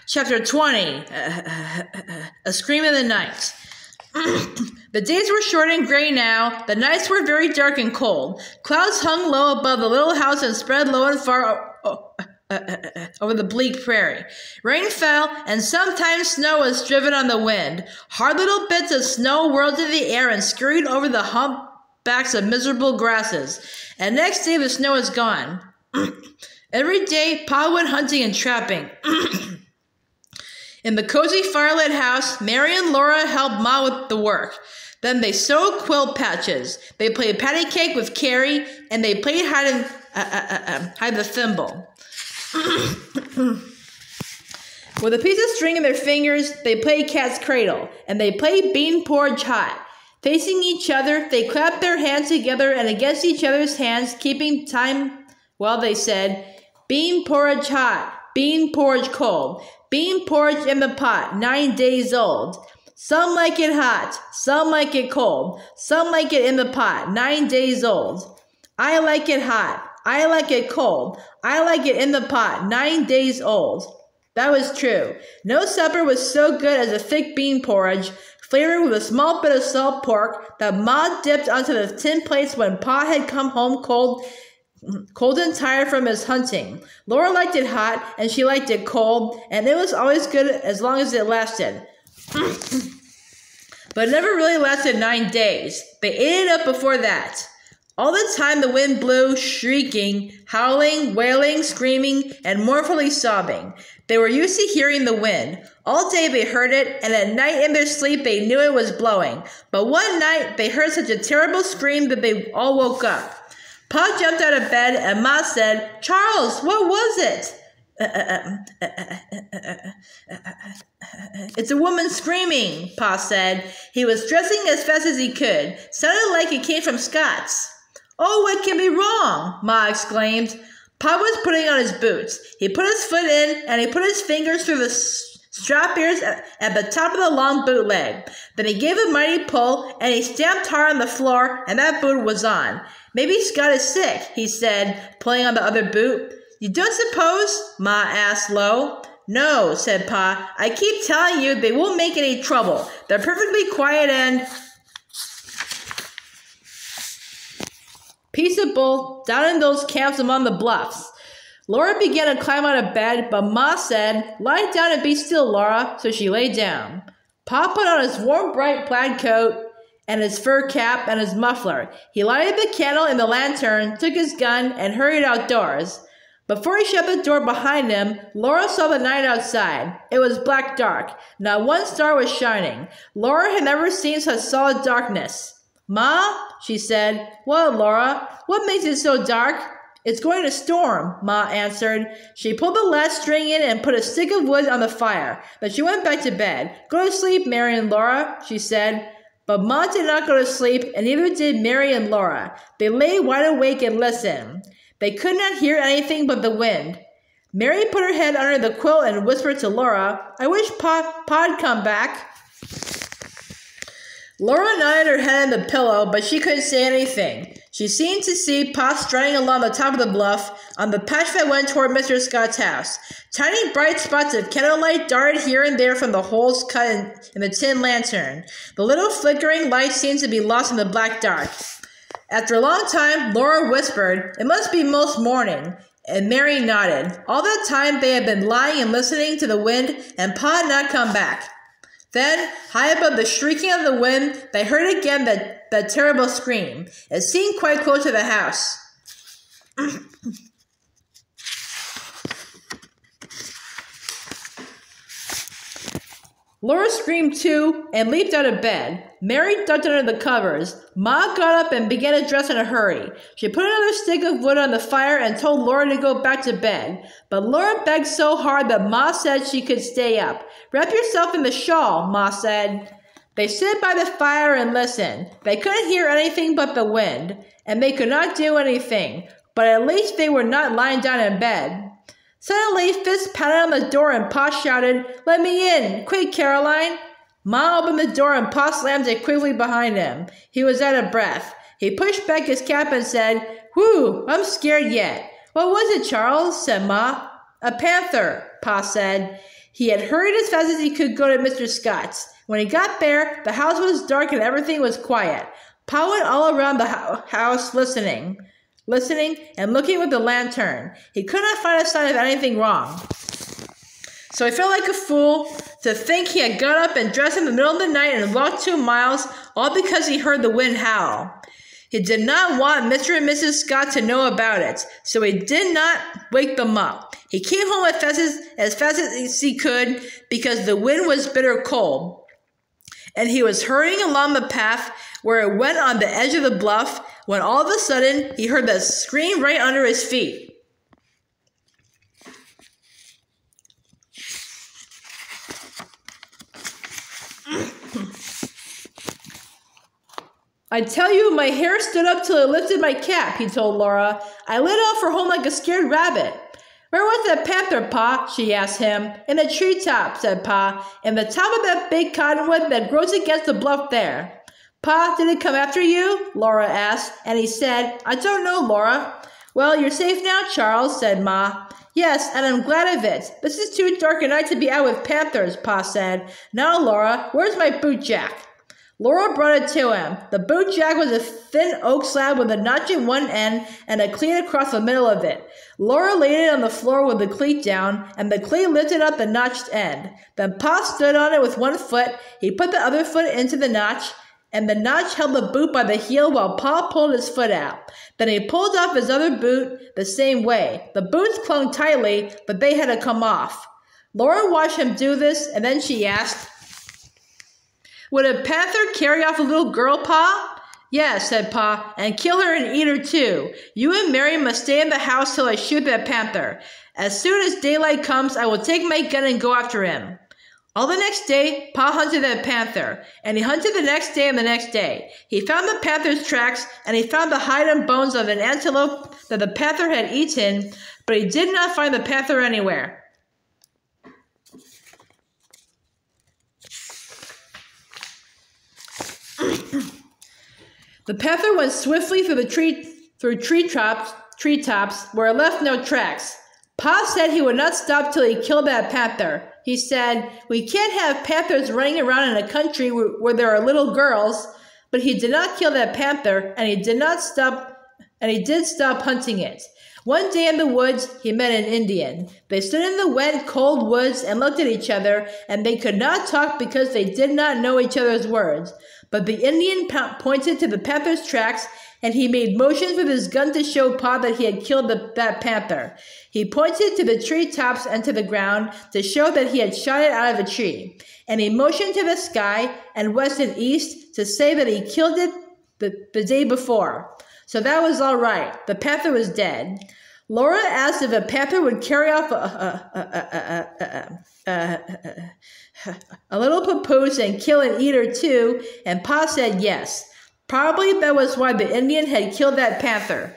Chapter 20, A Scream in the Night. The days were short and gray now. The nights were very dark and cold. Clouds hung low above the little house and spread low and far over the bleak prairie. Rain fell, and sometimes snow was driven on the wind. Hard little bits of snow whirled in the air and scurried over the humpbacks of miserable grasses. And next day the snow was gone. Every day, Pa went hunting and trapping. In the cozy firelit house, Mary and Laura helped Ma with the work. Then they sewed quilt patches. They played patty cake with Carrie, and they played hide the thimble. With a piece of string in their fingers, they played cat's cradle, and they played bean porridge hot. Facing each other, they clapped their hands together and against each other's hands, keeping time while they said, "Bean porridge hot, bean porridge cold, bean porridge in the pot, 9 days old. Some like it hot, some like it cold, some like it in the pot, 9 days old. I like it hot, I like it cold, I like it in the pot, 9 days old." That was true. No supper was so good as a thick bean porridge, flavored with a small bit of salt pork that Ma dipped onto the tin plates when Pa had come home cold and tired from his hunting. Laura liked it hot, and she liked it cold, and it was always good as long as it lasted. But it never really lasted 9 days. They ate it up before that. All the time the wind blew, shrieking, howling, wailing, screaming, and mournfully sobbing. They were used to hearing the wind. All day they heard it, and at night in their sleep they knew it was blowing. But one night they heard such a terrible scream that they all woke up. Pa jumped out of bed, and Ma said, "Charles, what was it?" "It's a woman screaming," Pa said. He was dressing as fast as he could. Sounded like it came from Scott's. "Oh, what can be wrong?" Ma exclaimed. Pa was putting on his boots. He put his foot in, and he put his fingers through the strap ears at the top of the long boot leg. Then he gave a mighty pull, and he stamped hard on the floor, and that boot was on. "Maybe Scott is sick," he said, pulling on the other boot. "You don't suppose?" Ma asked low. "No," said Pa. "I keep telling you they won't make any trouble. They're perfectly quiet and peaceable down in those camps among the bluffs." Laura began to climb out of bed, but Ma said, "Lie down and be still, Laura," so she lay down. Pa put on his warm, bright plaid coat and his fur cap and his muffler. He lighted the candle in the lantern, took his gun, and hurried outdoors. Before he shut the door behind him, Laura saw the night outside. It was black dark. Not one star was shining. Laura had never seen such solid darkness. "Ma," she said. "What, Laura? What makes it so dark?" "It's going to storm," Ma answered. She pulled the latch string in and put a stick of wood on the fire. Then she went back to bed. "Go to sleep, Mary and Laura," she said. But Ma did not go to sleep, and neither did Mary and Laura. They lay wide awake and listened. They could not hear anything but the wind. Mary put her head under the quilt and whispered to Laura, "I wish Pa'd come back." Laura nodded her head on the pillow, but she couldn't say anything. She seemed to see Pa striding along the top of the bluff on the patch that went toward Mr. Scott's house. Tiny bright spots of candlelight darted here and there from the holes cut in the tin lantern. The little flickering light seemed to be lost in the black dark. After a long time, Laura whispered, "It must be most morning," and Mary nodded. All that time they had been lying and listening to the wind, and Pa had not come back. Then, high above the shrieking of the wind, they heard again that terrible scream. It seemed quite close to the house. Laura screamed too and leaped out of bed. Mary ducked under the covers. Ma got up and began to dress in a hurry. She put another stick of wood on the fire and told Laura to go back to bed. But Laura begged so hard that Ma said she could stay up. "Wrap yourself in the shawl," Ma said. They stood by the fire and listened. They couldn't hear anything but the wind, and they could not do anything. But at least they were not lying down in bed. Suddenly, fists pounded on the door and Pa shouted, "Let me in! Quick, Caroline!" Ma opened the door and Pa slammed it quickly behind him. He was out of breath. He pushed back his cap and said, "Whew, I'm scared yet." "What was it, Charles?" said Ma. A panther, Pa said. He had hurried as fast as he could go to Mr. Scott's. When he got there, the house was dark and everything was quiet. Pa went all around the house listening and looking with the lantern. He could not find a sign of anything wrong. So he felt like a fool to think he had got up and dressed in the middle of the night and walked 2 miles, all because he heard the wind howl. He did not want Mr. and Mrs. Scott to know about it, so he did not wake them up. He came home as fast as he could because the wind was bitter cold. And he was hurrying along the path where it went on the edge of the bluff when all of a sudden he heard that scream right under his feet. I tell you, my hair stood up till it lifted my cap, he told Laura. I lit out for home like a scared rabbit. Where was that panther, Pa? She asked him. In the treetop, said Pa. In the top of that big cottonwood that grows against the bluff there. Pa, did it come after you? Laura asked, and he said, I don't know, Laura. Well, you're safe now, Charles, said Ma. Yes, and I'm glad of it. This is too dark a night to be out with panthers, Pa said. Now, Laura, where's my boot jack? Laura brought it to him. The boot jack was a thin oak slab with a notch at one end and a cleat across the middle of it. Laura laid it on the floor with the cleat down, and the cleat lifted up the notched end. Then Pa stood on it with one foot. He put the other foot into the notch, and the notch held the boot by the heel while Pa pulled his foot out. Then he pulled off his other boot the same way. The boots clung tightly, but they had to come off. Laura watched him do this, and then she asked, Would a panther carry off a little girl, Pa? Yes, said Pa, and kill her and eat her too. You and Mary must stay in the house till I shoot that panther. As soon as daylight comes, I will take my gun and go after him. All the next day, Pa hunted that panther, and he hunted the next day and the next day. He found the panther's tracks, and he found the hide and bones of an antelope that the panther had eaten, but he did not find the panther anywhere. The panther went swiftly through treetops where it left no tracks. Pa said he would not stop till he killed that panther. He said, We can't have panthers running around in a country where there are little girls. But he did not kill that panther, and he did stop hunting it. One day in the woods, he met an Indian. They stood in the wet, cold woods and looked at each other, and they could not talk because they did not know each other's words. But the Indian pointed to the panther's tracks, and he made motions with his gun to show Pa that he had killed that panther. He pointed to the treetops and to the ground to show that he had shot it out of a tree. And he motioned to the sky and west and east to say that he killed it the day before. So that was all right. The panther was dead. Laura asked if a panther would carry off a little papoose and kill and eat her too, and Pa said yes. Probably that was why the Indian had killed that panther.